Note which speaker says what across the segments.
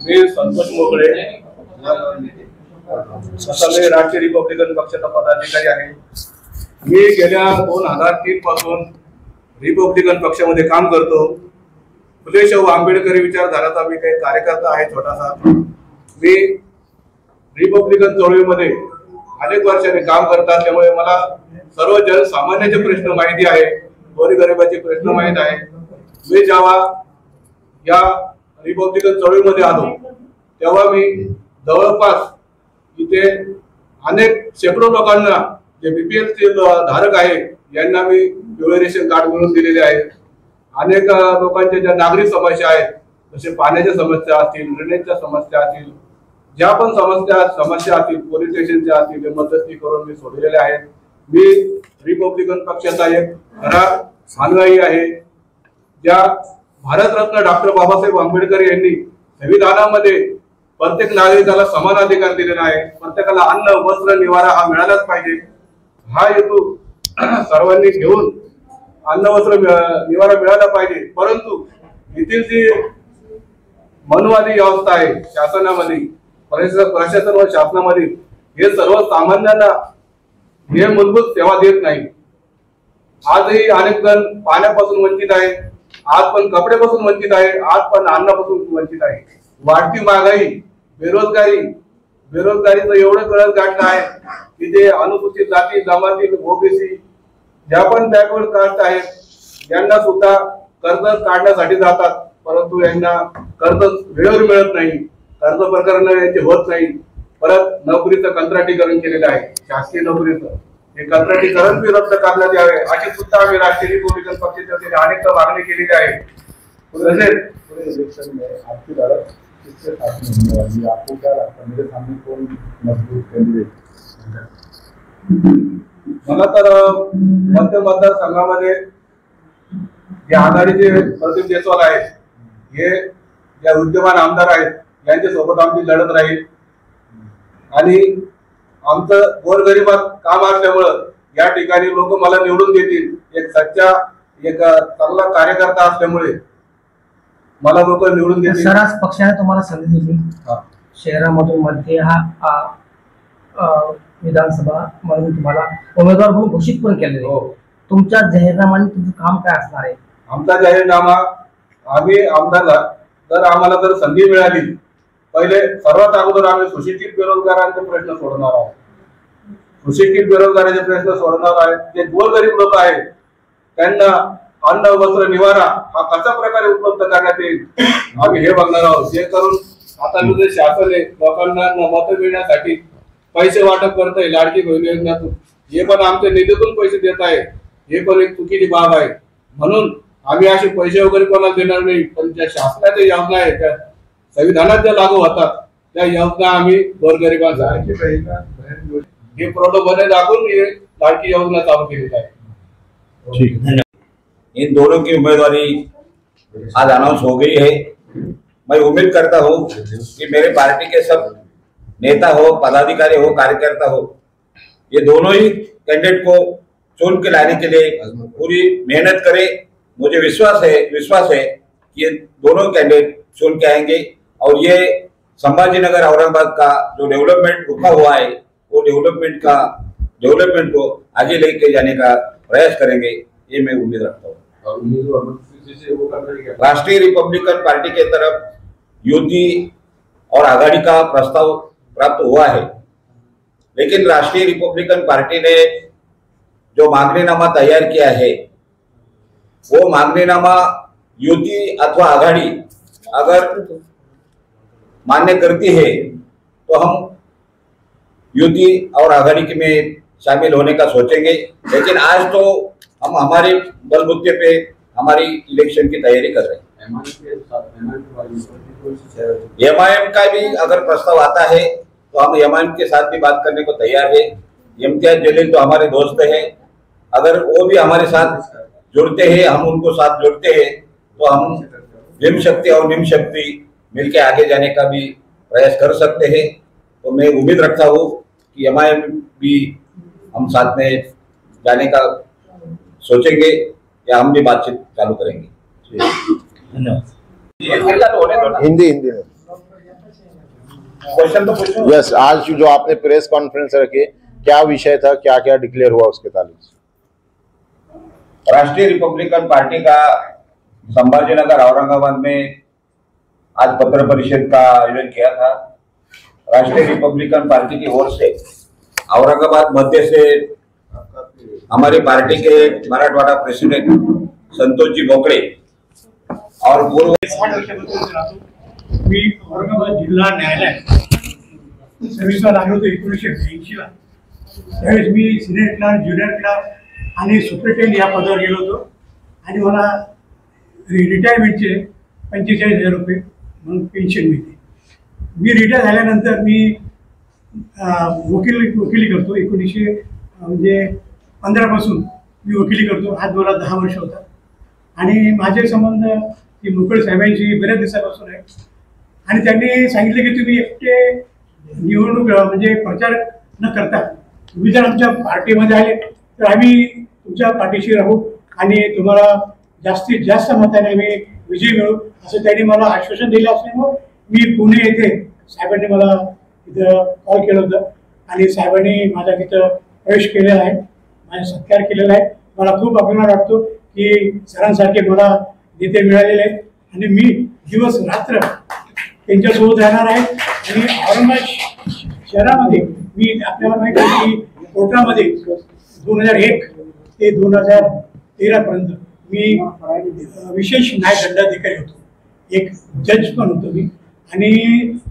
Speaker 1: मी संतोष मोगळे, मी राष्ट्रीय रिपब्लिकन पक्षाचा पदाधिकारी आहे। मी गेल्या 2003 पासून रिपब्लिकन पक्षामध्ये काम करतो। फुले शाहू आंबेडकरी विचारधाराचा मी काही कार्यकर्ता आहे छोटासा। मी रिपब्लिकन चळवळीमध्ये अनेक वर्षांनी काम करत असल्यामुळे मला सर्व जनसामान्याचे प्रश्न माहिती आहे, गोरगरिबाचे प्रश्न माहित आहे। मी जेव्हा या रिपब्लिकन चळवळीमध्ये आलो तेव्हा मी जवळपास इथे अनेक शेकडो लोकांना जे बीपीएल चे धारक आहे यांना मी पिवळे रेशन कार्ड मिळवून दिलेले आहे। अनेक लोकांच्या ज्या नागरिक समस्या आहेत जसे पाण्याच्या समस्या असतील, ड्रेनेजच्या समस्या असतील, ज्या पण समस्या असतील पोलीस स्टेशनच्या असतील मदती करून मी सोडलेले आहेत। मी रिपब्लिकन पक्षाचा एक खरा अनुयायी आहे। ज्या भारतरत्न डॉक्टर बाबासाहेब आंबेडकर यांनी संविधानामध्ये प्रत्येक नागरिकाला समान अधिकार दिलेला आहे, प्रत्येकाला अन्न वस्त्र निवारा हा मिळालाच पाहिजे हा हेतू सर्वांनी घेऊन अन्न वस्त्र निवारा मिळाला पाहिजे। परंतु येथील जी मनुवादी व्यवस्था आहे शासनामध्ये, प्रशासन व शासनामध्ये हे सर्वसामान्यांना हे मूलभूत सेवा देत नाही। आजही अनेक जण पाण्यापासून वंचित आहे, आज पण कपड्यापासून वंचित आहे, आज पण अन्नापासून वंचित आहे। वाढती महागाई, बेरोजगारीचं एवढं कळत गाठलं आहे की ते अनुसूचित जाती जमाती ओबीसी ज्या पण बॅकवर्ड कास्ट आहेत यांना सुद्धा कर्ज काढण्यासाठी जातात, परंतु यांना कर्ज वेळेवर मिळत नाही, कर्ज प्रकरण यांचे होत नाही। परत नोकरीचं कंत्राटीकरण केलेलं आहे, शासकीय नोकरीचं हे कंत्राटीकरण बी रद्द करण्यात यावे अशी सुद्धा आम्ही राष्ट्रीय रिपब्लिकन पक्षाच्या अनेक मागणी केलेली आहे।
Speaker 2: आपको क्या लगता है मेरे सामने कौन मजबूत कैंडिडेट?
Speaker 1: मला तर मध्य मतदारसंघामध्ये जे आघाडीचे प्रदीप जयस्वाल आहेत हे ज्या विद्यमान आमदार आहेत यांच्या सोबत आमची लढत राहील आणि आमचं गोरगरिबात काम असल्यामुळं या ठिकाणी लोक मला निवडून देतील। एक सच्चा एक चांगला कार्यकर्ता असल्यामुळे मला लोक निवडून देतील।
Speaker 3: सर्रास पक्षाने तुम्हाला संधी दिली, शहरामधून मध्ये हा विधानसभा म्हणून तुम्हाला उमेदवार म्हणून घोषित पण केलेले। तुमच्या जाहीरनाम्याने तुमचं काम काय असणार आहे?
Speaker 1: आमचा जाहीरनामा आम्ही आमदारला जर आम्हाला जर संधी मिळाली, पहिले सर्वात अगोदर आम्ही सुशिक्षित बेरोजगारांचे प्रश्न सोडवणार आहोत। सुशिक्षित बेरोजगारांचे प्रश्न सोडवणार आहेत। जे गोरगरीब लोक आहेत त्यांना अन्न वस्त्र निवारा हा कशा प्रकारे उपलब्ध करण्यात येईल आम्ही हे बघणार आहोत। जे करून आता जे शासन आहे लोकांना मत मिळण्यासाठी पैसे वाटप करत आहे लाडकी बहीण योजनेतून, हे पण आमच्या निधीतून पैसे देत आहे, हे पण एक चुकीची बाब आहे। म्हणून आम्ही असे पैसे वगैरे कोणाला देणार नाही, पण ज्या शासनाच्या योजना आहेत त्या संविधानात ज्या लागू होतात त्या योजना आम्ही गोरगरिबांना हे प्रलोभने दाखवून हे लाडकी योजना चालू केली आहे।
Speaker 4: ठीक, इन दोनों की उम्मीदवारी आज अनाउंस हो गई है। मैं उम्मीद करता हूं कि मेरे पार्टी के सब नेता हो, पदाधिकारी हो, कार्यकर्ता हो, ये दोनों ही कैंडिडेट को चुन के लाने के लिए पूरी मेहनत करें। मुझे विश्वास है कि ये दोनों कैंडिडेट चुन के आएंगे और ये संभाजीनगर औरंगाबाद का जो डेवलपमेंट रुका हुआ है वो डेवलपमेंट को आगे लेके जाने का प्रयास करेंगे, ये मैं उम्मीद रखता हूँ। राष्ट्रीय रिपब्लिकन पार्टी के तरफ युति और आघाड़ी का प्रस्ताव प्राप्त हुआ है, लेकिन राष्ट्रीय रिपब्लिकन पार्टी ने जो मांगनीनामा तैयार किया है वो मांगनीनामा युति अथवा आघाड़ी अगर मान्य करती है तो हम युति और आघाड़ी के में शामिल होने का सोचेंगे। लेकिन आज तो हम हमारे बलबूते पे हमारी इलेक्शन की तैयारी कर रहे हैं। एमआईएम का भी अगर प्रस्ताव आता है तो हम एमआईएम के साथ भी बात करने को तैयार है। इम्तियाज जलील तो हमारे दोस्त हैं, अगर वो भी हमारे साथ जुड़ते हैं, हम उनको साथ जुड़ते हैं तो हम जिम शक्ति और निम शक्ति मिलके आगे जाने का भी प्रयास कर सकते हैं। तो मैं उम्मीद रखता हूँ कि एमआईएम भी हम साथ में जाने का सोचेंगे या हम भी बातचीत चालू करेंगे। धन्यवाद।
Speaker 2: हिंदी में
Speaker 4: क्वेश्चन तो पूछो।
Speaker 5: यस, आज जो आपने प्रेस कॉन्फ्रेंस रखी, क्या विषय था, क्या क्या डिक्लेयर हुआ उसके ताल्लुक से?
Speaker 4: राष्ट्रीय रिपब्लिकन पार्टी का संभाजीनगर औरंगाबाद में आज पत्र परिषद का आयोजन किया था। राष्ट्रीय रिपब्लिकन पार्टी की ओर से औरंगाबाद मध्य से हमारी पार्टी के मराठवाडा प्रेसिडेंट संतोष जी बोकडे और पूर्व
Speaker 6: 60 वर्षापासून राहतो मी औरंगाबाद जिल्हा न्यायालयात सर्व्हिसला लागलो होतो 1982 ला। त्यावेळेस मी सिनियर क्लास, ज्युनियर क्लास आणि सुपरिटेंडेंट या पदावर गेलो होतो आणि मला रिटायरमेंटचे 45,000 रुपये म्हणून पेन्शन मिळते। मी रिटायर झाल्यानंतर मी वकिली करतो। 1915 पासून मी वकिली करतो। आज मला 10 वर्ष होतात आणि माझे संबंध की मुकुळ साहेबांशी बऱ्याच दिवसापासून आहे आणि त्यांनी सांगितलं की तुम्ही एकटे निवडणूक म्हणजे प्रचार न करता तुम्ही जर आमच्या पार्टीमध्ये आले तर आम्ही तुमच्या पाठीशी राहू आणि तुम्हाला जास्तीत जास्त मताने आम्ही विजयी मिळू असं त्यांनी मला आश्वासन दिलं असल्यामुळे मी पुणे येथे साहेबांनी मला तिथं कॉल केलं होतं आणि साहेबांनी माझा तिथं प्रवेश केलेला आहे, माझा सत्कार केलेला आहे। मला खूप अभिमान वाटतो की सरांसारखे मला नेते मिळालेले आहेत आणि मी दिवस रात्र त्यांच्यासोबत राहणार आहे। आणि औरंगाबाद शहरामध्ये मी आपल्याला माहिती आहे की कोर्टामध्ये 2001 ते 2013 पर्यंत मी विशेष न्याय दंडाधिकारी होतो, एक जज पण होतो मी आणि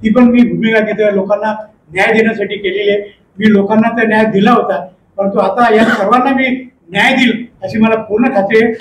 Speaker 6: ती पण मी भूमिका तिथे लोकांना न्याय देण्यासाठी केलेली आहे। मी लोकांना तर न्याय दिला होता, परंतु आता या सर्वांना मी न्याय देईल अशी मला पूर्ण खात्री आहे।